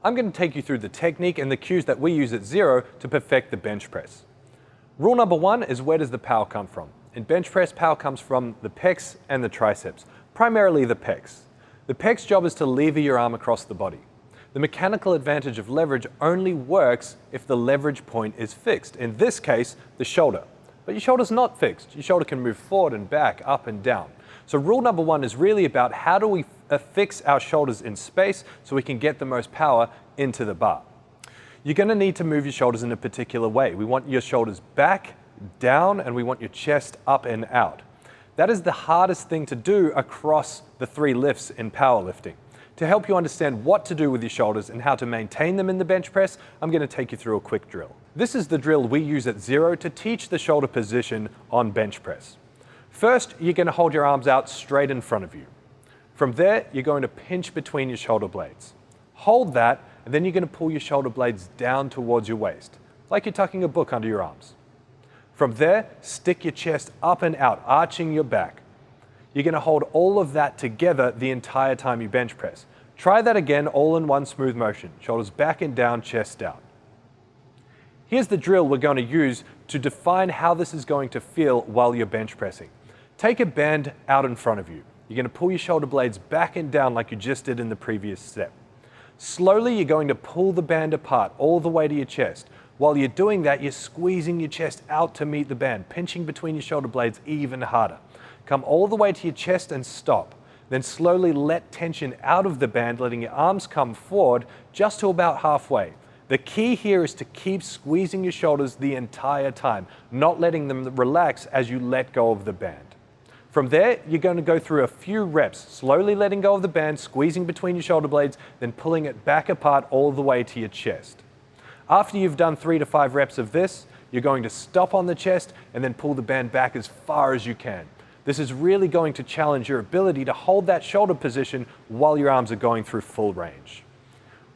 I'm going to take you through the technique and the cues that we use at Zero to perfect the bench press. Rule number one is, where does the power come from? In bench press, power comes from the pecs and the triceps, primarily the pecs. The pecs' job is to lever your arm across the body. The mechanical advantage of leverage only works if the leverage point is fixed, in this case, the shoulder. But your shoulder's not fixed. Your shoulder can move forward and back, up and down. So rule number one is really about how do we fix our shoulders in space so we can get the most power into the bar. You're going to need to move your shoulders in a particular way. We want your shoulders back, down, and we want your chest up and out. That is the hardest thing to do across the three lifts in powerlifting. To help you understand what to do with your shoulders and how to maintain them in the bench press, I'm going to take you through a quick drill. This is the drill we use at Zero to teach the shoulder position on bench press. First, you're going to hold your arms out straight in front of you. From there, you're going to pinch between your shoulder blades. Hold that, and then you're going to pull your shoulder blades down towards your waist, like you're tucking a book under your arms. From there, stick your chest up and out, arching your back. You're going to hold all of that together the entire time you bench press. Try that again, all in one smooth motion. Shoulders back and down, chest out. Here's the drill we're going to use to define how this is going to feel while you're bench pressing. Take a band out in front of you. You're going to pull your shoulder blades back and down like you just did in the previous step. Slowly, you're going to pull the band apart all the way to your chest. While you're doing that, you're squeezing your chest out to meet the band, pinching between your shoulder blades even harder. Come all the way to your chest and stop. Then slowly let tension out of the band, letting your arms come forward just to about halfway. The key here is to keep squeezing your shoulders the entire time, not letting them relax as you let go of the band. From there, you're going to go through a few reps, slowly letting go of the band, squeezing between your shoulder blades, then pulling it back apart all the way to your chest. After you've done 3 to 5 reps of this, you're going to stop on the chest and then pull the band back as far as you can. This is really going to challenge your ability to hold that shoulder position while your arms are going through full range.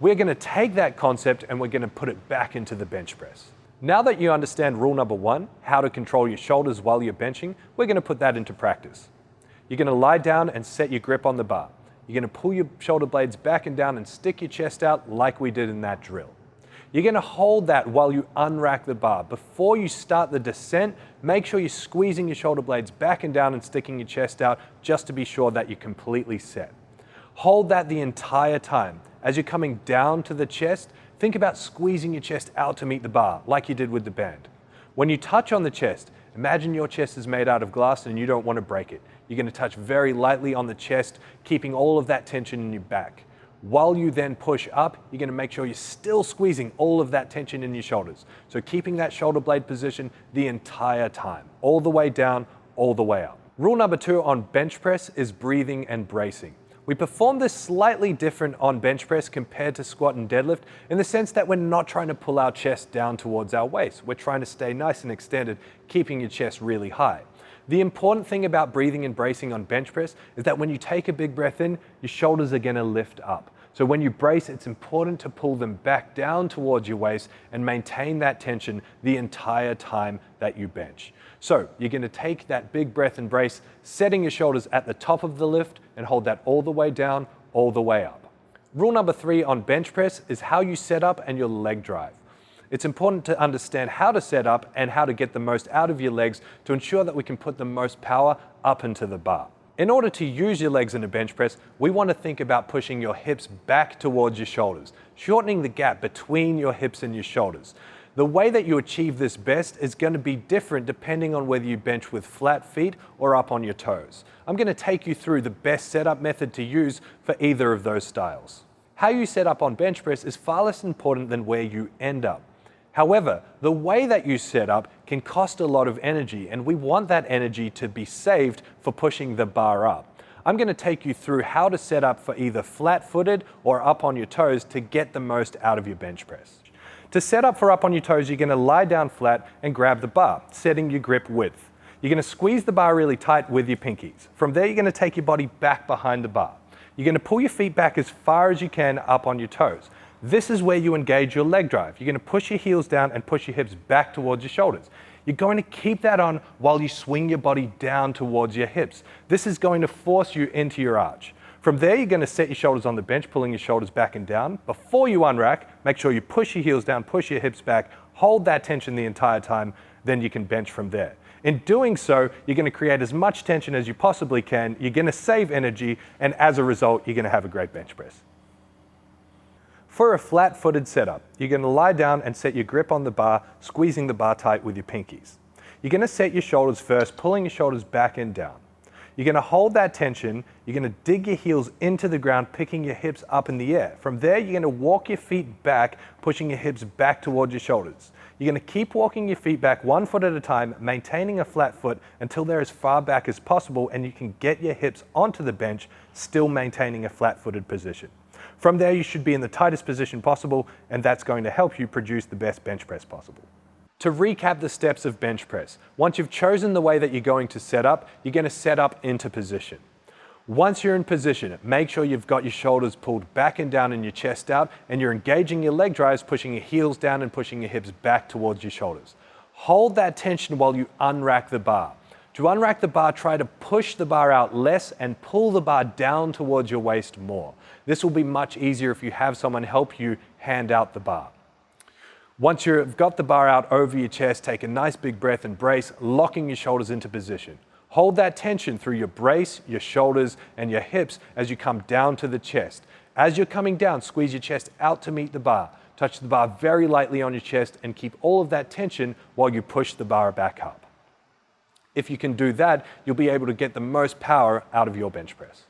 We're going to take that concept and we're going to put it back into the bench press. Now that you understand rule number one, how to control your shoulders while you're benching, we're going to put that into practice. You're going to lie down and set your grip on the bar. You're going to pull your shoulder blades back and down and stick your chest out like we did in that drill. You're going to hold that while you unrack the bar. Before you start the descent, make sure you're squeezing your shoulder blades back and down and sticking your chest out just to be sure that you're completely set. Hold that the entire time. As you're coming down to the chest, think about squeezing your chest out to meet the bar, like you did with the band. When you touch on the chest, imagine your chest is made out of glass and you don't want to break it. You're going to touch very lightly on the chest, keeping all of that tension in your back. While you then push up, you're going to make sure you're still squeezing all of that tension in your shoulders. So keeping that shoulder blade position the entire time, all the way down, all the way up. Rule number two on bench press is breathing and bracing. We perform this slightly different on bench press compared to squat and deadlift in the sense that we're not trying to pull our chest down towards our waist. We're trying to stay nice and extended, keeping your chest really high. The important thing about breathing and bracing on bench press is that when you take a big breath in, your shoulders are going to lift up. So when you brace, it's important to pull them back down towards your waist and maintain that tension the entire time that you bench. So you're going to take that big breath and brace, setting your shoulders at the top of the lift and hold that all the way down, all the way up. Rule number three on bench press is how you set up and your leg drive. It's important to understand how to set up and how to get the most out of your legs to ensure that we can put the most power up into the bar. In order to use your legs in a bench press, we want to think about pushing your hips back towards your shoulders, shortening the gap between your hips and your shoulders. The way that you achieve this best is going to be different depending on whether you bench with flat feet or up on your toes. I'm going to take you through the best setup method to use for either of those styles. How you set up on bench press is far less important than where you end up. However, the way that you set up can cost a lot of energy, and we want that energy to be saved for pushing the bar up. I'm going to take you through how to set up for either flat-footed or up on your toes to get the most out of your bench press. To set up for up on your toes, you're going to lie down flat and grab the bar, setting your grip width. You're going to squeeze the bar really tight with your pinkies. From there, you're going to take your body back behind the bar. You're going to pull your feet back as far as you can up on your toes. This is where you engage your leg drive. You're going to push your heels down and push your hips back towards your shoulders. You're going to keep that on while you swing your body down towards your hips. This is going to force you into your arch. From there, you're going to set your shoulders on the bench, pulling your shoulders back and down. Before you unrack, make sure you push your heels down, push your hips back, hold that tension the entire time, then you can bench from there. In doing so, you're going to create as much tension as you possibly can, you're going to save energy, and as a result, you're going to have a great bench press. For a flat-footed setup, you're going to lie down and set your grip on the bar, squeezing the bar tight with your pinkies. You're going to set your shoulders first, pulling your shoulders back and down. You're going to hold that tension, you're going to dig your heels into the ground, picking your hips up in the air. From there, you're going to walk your feet back, pushing your hips back towards your shoulders. You're going to keep walking your feet back 1 foot at a time, maintaining a flat foot until they're as far back as possible and you can get your hips onto the bench, still maintaining a flat-footed position. From there, you should be in the tightest position possible, and that's going to help you produce the best bench press possible. To recap the steps of bench press, once you've chosen the way that you're going to set up, you're going to set up into position. Once you're in position, make sure you've got your shoulders pulled back and down and your chest out, and you're engaging your leg drives, pushing your heels down and pushing your hips back towards your shoulders. Hold that tension while you unrack the bar. To unrack the bar, try to push the bar out less and pull the bar down towards your waist more. This will be much easier if you have someone help you hand out the bar. Once you've got the bar out over your chest, take a nice big breath and brace, locking your shoulders into position. Hold that tension through your brace, your shoulders, and your hips as you come down to the chest. As you're coming down, squeeze your chest out to meet the bar. Touch the bar very lightly on your chest and keep all of that tension while you push the bar back up. If you can do that, you'll be able to get the most power out of your bench press.